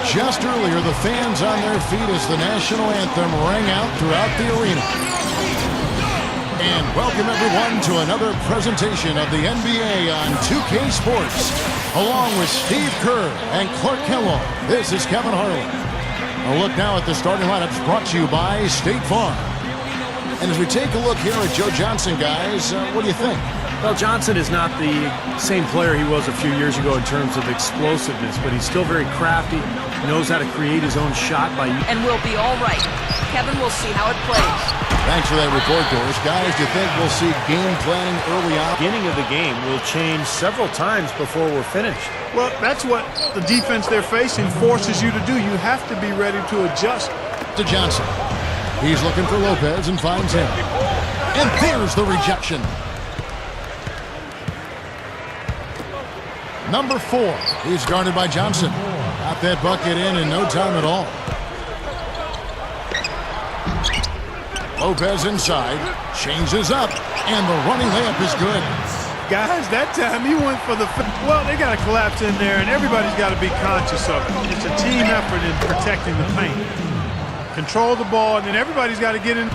Just earlier, the fans on their feet as the national anthem rang out throughout the arena. And welcome everyone to another presentation of the NBA on 2K Sports. Along with Steve Kerr and Clark Kellogg, this is Kevin Harlan. A look now at the starting lineups brought to you by State Farm. And as we take a look here at Joe Johnson, guys, what do you think? Well, Johnson is not the same player he was a few years ago in terms of explosiveness, but he's still very crafty, knows how to create his own shot by... And we'll be all right. Kevin will see how it plays. Thanks for that report, Doris. Guys, do you think we'll see game planning early on? The beginning of the game will change several times before we're finished. Well, that's what the defense they're facing forces you to do. You have to be ready to adjust. To Johnson. He's looking for Lopez and finds him. And there's the rejection. Number 4. He's guarded by Johnson. Got that bucket in no time at all. Lopez inside. Changes up. And the running layup is good. Guys, that time he went for the... Well, they got to collapse in there, and everybody's got to be conscious of it. It's a team effort in protecting the paint. Control the ball, and then everybody's got to get in.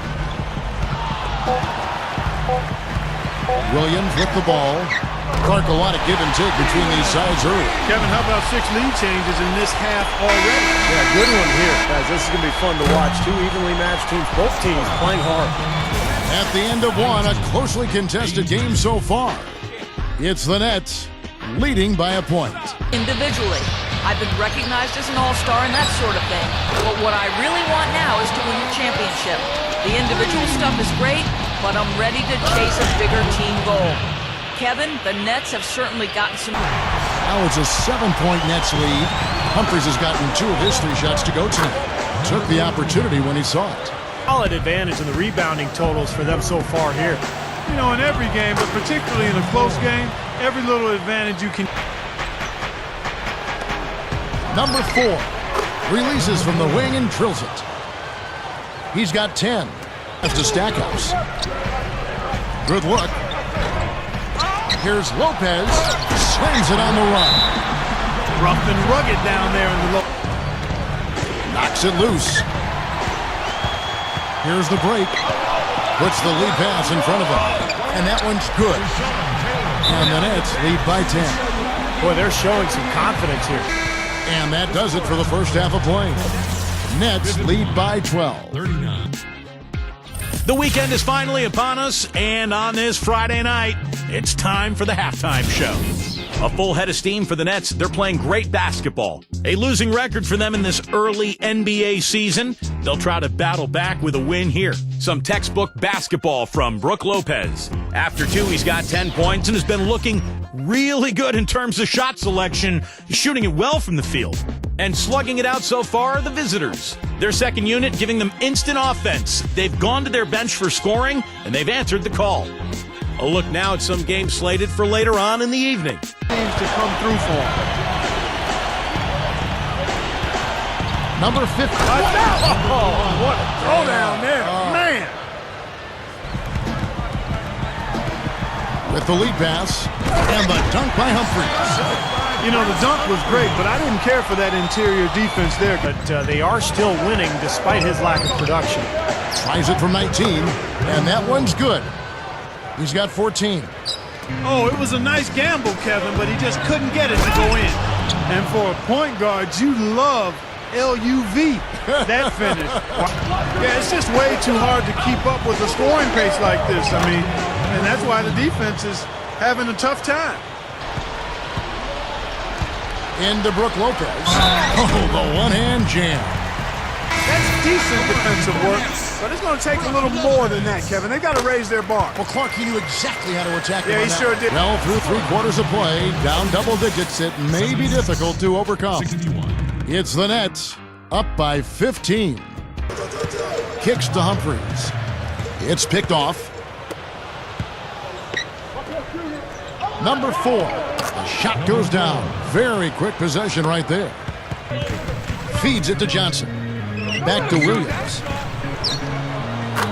Williams with the ball. Clark, a lot of give and take between these sides early. Kevin, how about 6 lead changes in this half already? Yeah, good one here. Guys, this is going to be fun to watch. 2 evenly matched teams, both teams playing hard. At the end of one, a closely contested game so far. It's the Nets leading by a point. Individually, I've been recognized as an all-star and that sort of thing. But what I really want now is to win a championship. The individual stuff is great, but I'm ready to chase a bigger team goal. Kevin, the Nets have certainly gotten some... Now it's a 7-point Nets lead. Humphries has gotten 2 of his 3 shots to go tonight. Took the opportunity when he saw it. Solid advantage in the rebounding totals for them so far here. You know, in every game, but particularly in a close game, every little advantage you can... Number 4 releases from the wing and drills it. He's got 10. That's to Stackhouse. Good look. Here's Lopez. Slams it on the run. Rough and rugged down there in the low. Knocks it loose. Here's the break. Puts the lead pass in front of him. And that one's good. And the Nets lead by 10. Boy, they're showing some confidence here. And that does it for the first half of play. Nets lead by 12. 39. The weekend is finally upon us, and on this Friday night, it's time for the halftime show. A full head of steam for the Nets. They're playing great basketball. A losing record for them in this early NBA season. They'll try to battle back with a win here. Some textbook basketball from Brook Lopez. After 2, he's got 10 points and has been looking really good in terms of shot selection, shooting it well from the field. And slugging it out so far are the visitors. Their second unit giving them instant offense. They've gone to their bench for scoring, and they've answered the call. A look now at some games slated for later on in the evening. Teams to come through for him. Number 50. Oh, what a throwdown there. Man. With the lead pass. And the dunk by Humphries. You know, the dunk was great, but I didn't care for that interior defense there. But they are still winning despite his lack of production. Tries it from 19, and that one's good. He's got 14. Oh, it was a nice gamble, Kevin, but he just couldn't get it to go in. And for a point guard, you love LUV, that finish. Yeah, it's just way too hard to keep up with a scoring pace like this. I mean, and that's why the defense is having a tough time. Into Brook Lopez. Oh, the one-hand jam. That's decent defensive work, but it's going to take a little more than that, Kevin. They got to raise their bar. Well, Clark, he knew exactly how to attack him. Yeah, he sure did. Well, through 3 quarters of play, down double digits, it may be difficult to overcome. 61. It's the Nets, up by 15. Kicks to Humphries. It's picked off. Number 4. The shot goes down. Very quick possession right there. Feeds it to Johnson. Back to Williams.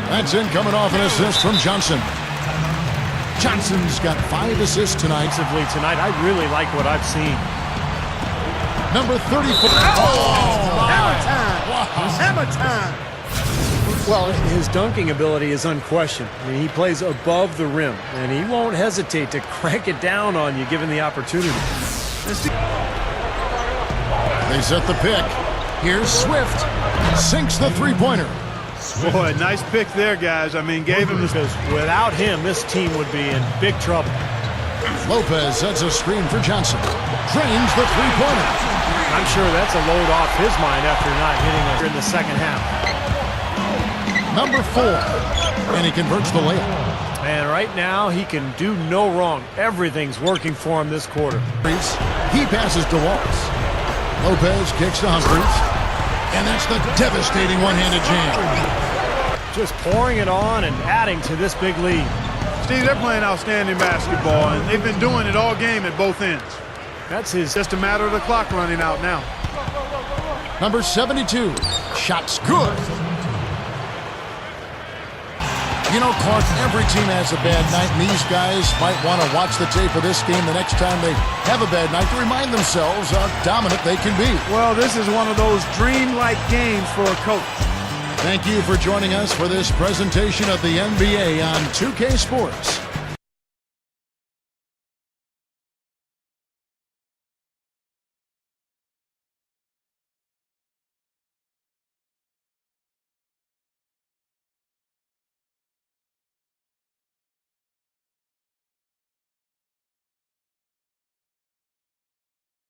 That's in, coming off an assist from Johnson. Johnson's got 5 assists tonight. Tonight, I really like what I've seen. Number 34. Hammer time! Hammer time! Well, his dunking ability is unquestioned. I mean, he plays above the rim, and he won't hesitate to crank it down on you given the opportunity. They set the pick. Here's Swift. Sinks the three-pointer. Boy, nice pick there, guys. I mean, gave him this. Because without him, this team would be in big trouble. Lopez sets a screen for Johnson. Drains the three-pointer. I'm sure that's a load off his mind after not hitting it in the second half. Number 4. And he converts the layup. And right now, he can do no wrong. Everything's working for him this quarter. He passes to Wallace. Lopez kicks to Humphries. And that's the devastating one-handed jam. Just pouring it on and adding to this big lead. Steve, they're playing outstanding basketball, and they've been doing it all game at both ends. That's his. Just a matter of the clock running out now. Number 72. Shot's good. You know, Clark, every team has a bad night, and these guys might want to watch the tape of this game the next time they have a bad night to remind themselves how dominant they can be. Well, this is one of those dream-like games for a coach. Thank you for joining us for this presentation of the NBA on 2K Sports.